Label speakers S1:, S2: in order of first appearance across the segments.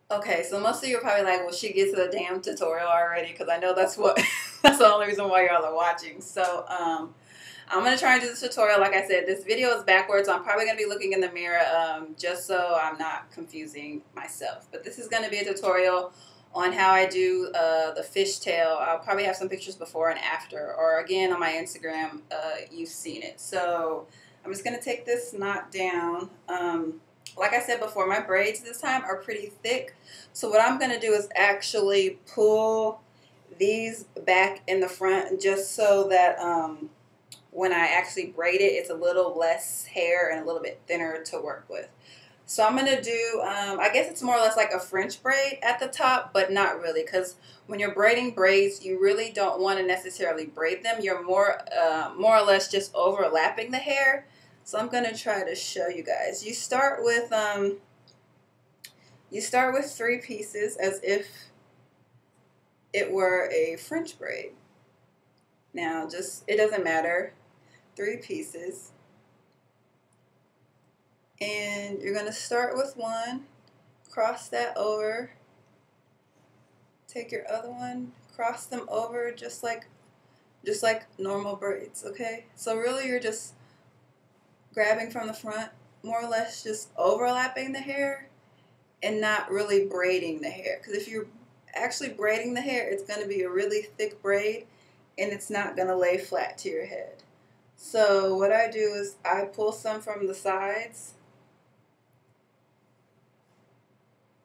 S1: Okay, so most of you are probably like, well, she gets to the damn tutorial already, because I know that's what that's the only reason why y'all are watching. So I'm gonna try and do this tutorial. Like I said, this video is backwards, so I'm probably gonna be looking in the mirror just so I'm not confusing myself. But this is gonna be a tutorial on how I do the fishtail. I'll probably have some pictures before and after, or again on my Instagram, you've seen it. So I'm just gonna take this knot down. Like I said before, my braids this time are pretty thick. So what I'm going to do is actually pull these back in the front just so that when I actually braid it, it's a little less hair and a little bit thinner to work with. So I'm going to do, I guess it's more or less like a French braid at the top, but not really, because when you're braiding braids, you really don't want to necessarily braid them. You're more or less just overlapping the hair. So I'm going to try to show you guys. You start with 3 pieces as if it were a French braid. Now, just, it doesn't matter, 3 pieces. And you're going to start with one, cross that over, take your other one, cross them over just like normal braids, okay? So really you're just grabbing from the front, more or less just overlapping the hair and not really braiding the hair. Because if you're actually braiding the hair, it's going to be a really thick braid and it's not going to lay flat to your head. So what I do is I pull some from the sides,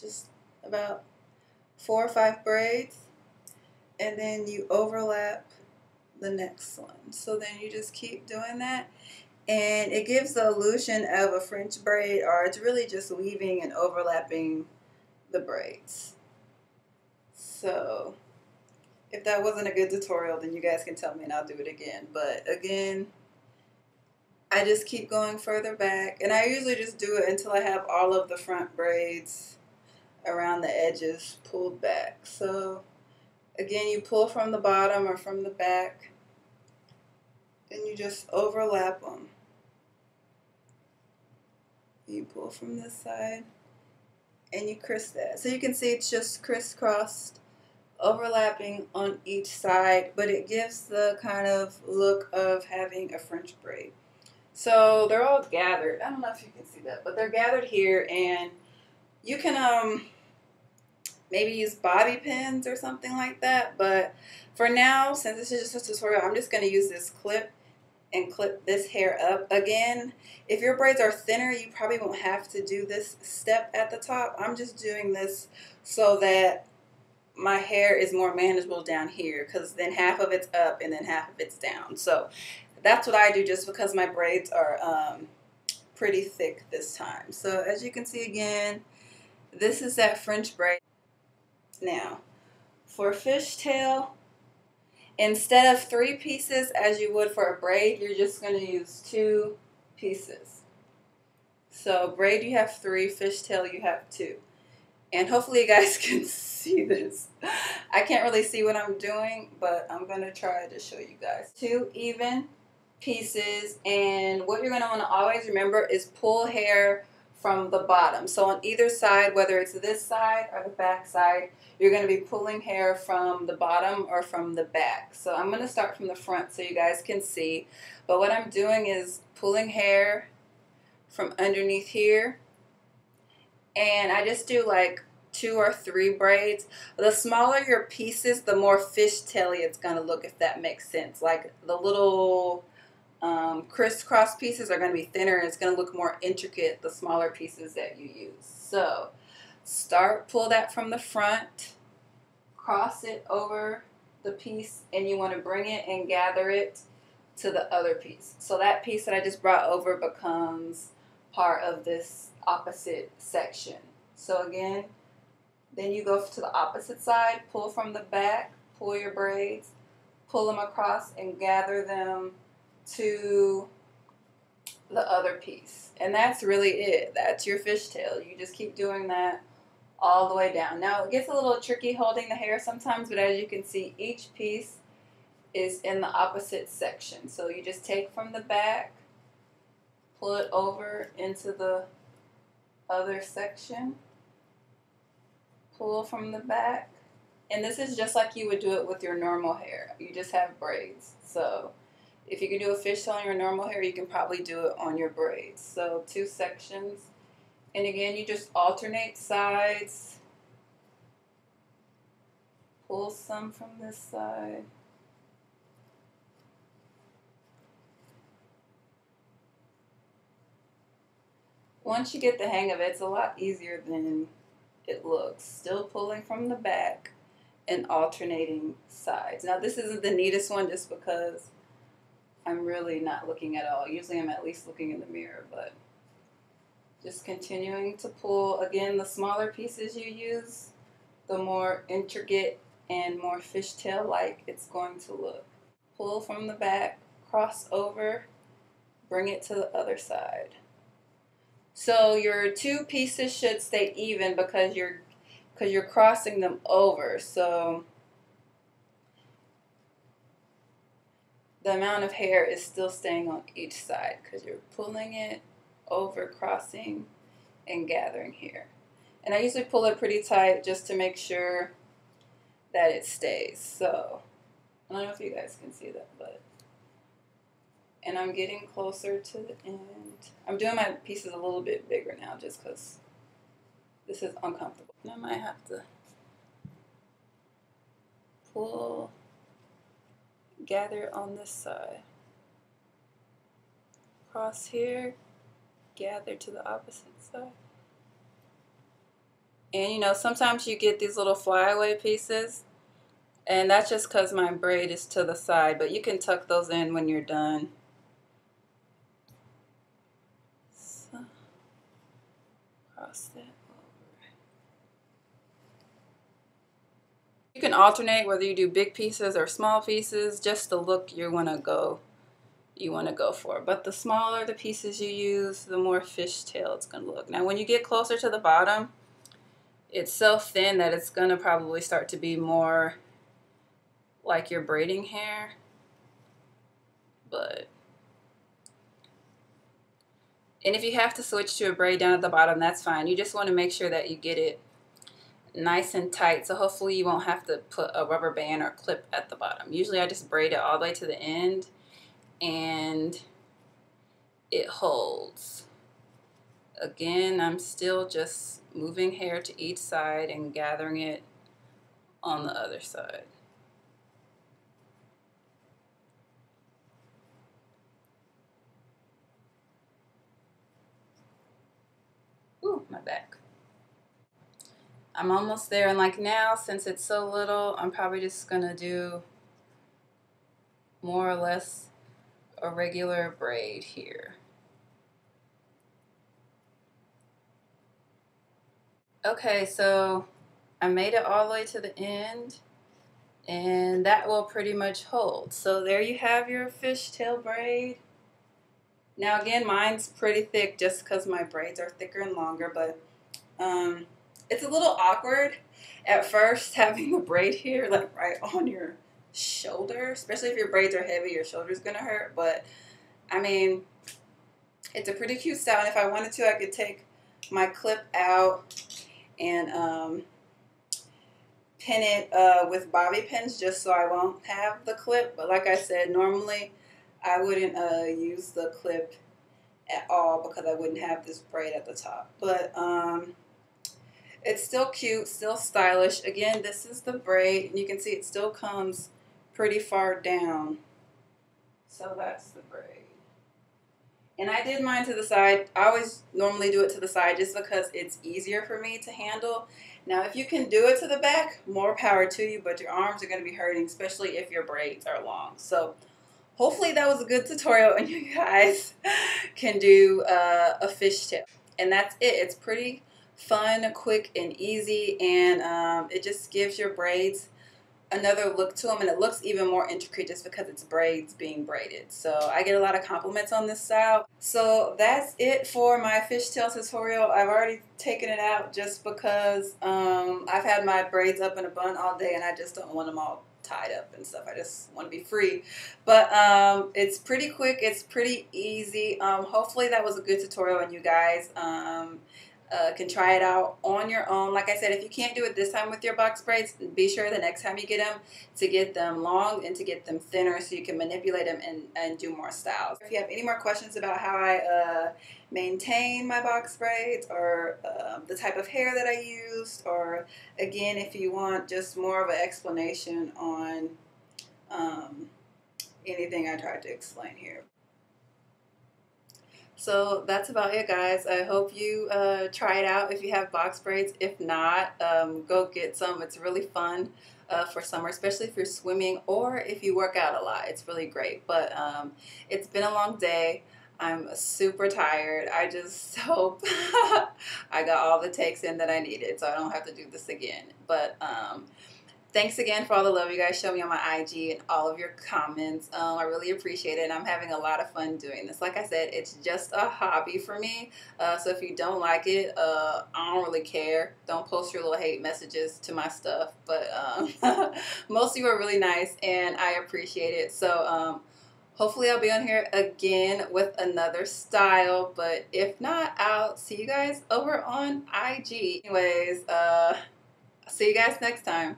S1: just about 4 or 5 braids, and then you overlap the next one. So then you just keep doing that. And it gives the illusion of a French braid, or it's really just weaving and overlapping the braids. So if that wasn't a good tutorial, then you guys can tell me and I'll do it again. But again, I just keep going further back, and I usually just do it until I have all of the front braids around the edges pulled back. So again, you pull from the bottom or from the back, and you just overlap them. You pull from this side and you crisp that. So you can see it's just crisscrossed, overlapping on each side, but it gives the kind of look of having a French braid. So they're all gathered. I don't know if you can see that, but they're gathered here, and you can maybe use bobby pins or something like that. But for now, since this is just a tutorial, I'm just going to use this clip and clip this hair up. Again, if your braids are thinner, you probably won't have to do this step at the top. I'm just doing this so that my hair is more manageable down here, because then half of it's up and then half of it's down. So that's what I do, just because my braids are pretty thick this time. So as you can see, again, this is that French braid. Now, for fishtail, instead of 3 pieces as you would for a braid, you're just going to use 2 pieces. So braid you have 3, fishtail you have 2. And hopefully you guys can see this. I can't really see what I'm doing, but I'm going to try to show you guys. 2 even pieces, and what you're going to want to always remember is pull hair from the bottom. So on either side, whether it's this side or the back side, you're going to be pulling hair from the bottom or from the back. So I'm going to start from the front so you guys can see. But what I'm doing is pulling hair from underneath here. And I just do like 2 or 3 braids. The smaller your pieces, the more fishtaily it's going to look, if that makes sense. Like the little crisscross pieces are going to be thinner, and it's going to look more intricate the smaller pieces that you use. So pull that from the front, cross it over the piece, and you want to bring it and gather it to the other piece. So that piece that I just brought over becomes part of this opposite section. So again, then you go to the opposite side, pull from the back, pull your braids, pull them across and gather them to the other piece. And that's really it. That's your fishtail. You just keep doing that all the way down. Now it gets a little tricky holding the hair sometimes, but as you can see, each piece is in the opposite section. So you just take from the back, pull it over into the other section, pull from the back. And this is just like you would do it with your normal hair. You just have braids. So if you can do a fishtail on your normal hair, you can probably do it on your braids. So 2 sections. And again, you just alternate sides. Pull some from this side. Once you get the hang of it, it's a lot easier than it looks. Still pulling from the back and alternating sides. Now this isn't the neatest one just because I'm really not looking at all. Usually I'm at least looking in the mirror, but just continuing to pull. Again, the smaller pieces you use, the more intricate and more fishtail-like it's going to look. Pull from the back, cross over, bring it to the other side. So your 2 pieces should stay even because you're crossing them over. So the amount of hair is still staying on each side because you're pulling it over, crossing, and gathering here. And I usually pull it pretty tight just to make sure that it stays. So I don't know if you guys can see that, but and I'm getting closer to the end. I'm doing my pieces a little bit bigger now just because this is uncomfortable. And I might have to pull, gather on this side. Cross here, gather to the opposite side. And you know, sometimes you get these little flyaway pieces, and that's just because my braid is to the side, but you can tuck those in when you're done. So, cross that over. You can alternate whether you do big pieces or small pieces, just the look you want to go for. But the smaller the pieces you use, the more fishtail it's going to look. Now when you get closer to the bottom, it's so thin that it's going to probably start to be more like your braiding hair. And if you have to switch to a braid down at the bottom, that's fine. You just want to make sure that you get it nice and tight. So hopefully you won't have to put a rubber band or clip at the bottom. Usually I just braid it all the way to the end and it holds. Again, I'm still just moving hair to each side and gathering it on the other side. Ooh, my back. I'm almost there, and like now, since it's so little, I'm probably just gonna do more or less a regular braid here. Okay, so I made it all the way to the end, and that will pretty much hold. So there you have your fishtail braid. Now again, mine's pretty thick just because my braids are thicker and longer, but it's a little awkward at first having the braid here like right on your shoulder, especially if your braids are heavy, your shoulder's gonna hurt. But I mean, it's a pretty cute style, and if I wanted to, I could take my clip out and pin it with bobby pins just so I won't have the clip. But like I said, normally I wouldn't use the clip at all because I wouldn't have this braid at the top. But it's still cute, still stylish. Again, this is the braid, and you can see it still comes pretty far down. So that's the braid. And I did mine to the side. I always normally do it to the side just because it's easier for me to handle. Now, if you can do it to the back, more power to you, but your arms are going to be hurting, especially if your braids are long. So hopefully that was a good tutorial and you guys can do a fishtail. And that's it. It's pretty fun, quick, and easy, and it just gives your braids another look to them, and it looks even more intricate just because it's braids being braided. So I get a lot of compliments on this style. So that's it for my fishtail tutorial. I've already taken it out just because I've had my braids up in a bun all day and I just don't want them all tied up and stuff. I just want to be free. But it's pretty quick, it's pretty easy. Hopefully that was a good tutorial, and you guys can try it out on your own. Like I said, if you can't do it this time with your box braids, be sure the next time you get them to get them long and to get them thinner so you can manipulate them and do more styles. If you have any more questions about how I maintain my box braids, or the type of hair that I used, or again, if you want just more of an explanation on anything I tried to explain here. So that's about it, guys. I hope you try it out if you have box braids. If not, go get some. It's really fun for summer, especially if you're swimming or if you work out a lot. It's really great. But it's been a long day. I'm super tired. I just hope I got all the takes in that I needed so I don't have to do this again. But thanks again for all the love you guys show me on my IG and all of your comments. I really appreciate it, and I'm having a lot of fun doing this. Like I said, it's just a hobby for me, so if you don't like it, I don't really care. Don't post your little hate messages to my stuff, but most of you are really nice, and I appreciate it. So hopefully I'll be on here again with another style, but if not, I'll see you guys over on IG. Anyways, see you guys next time.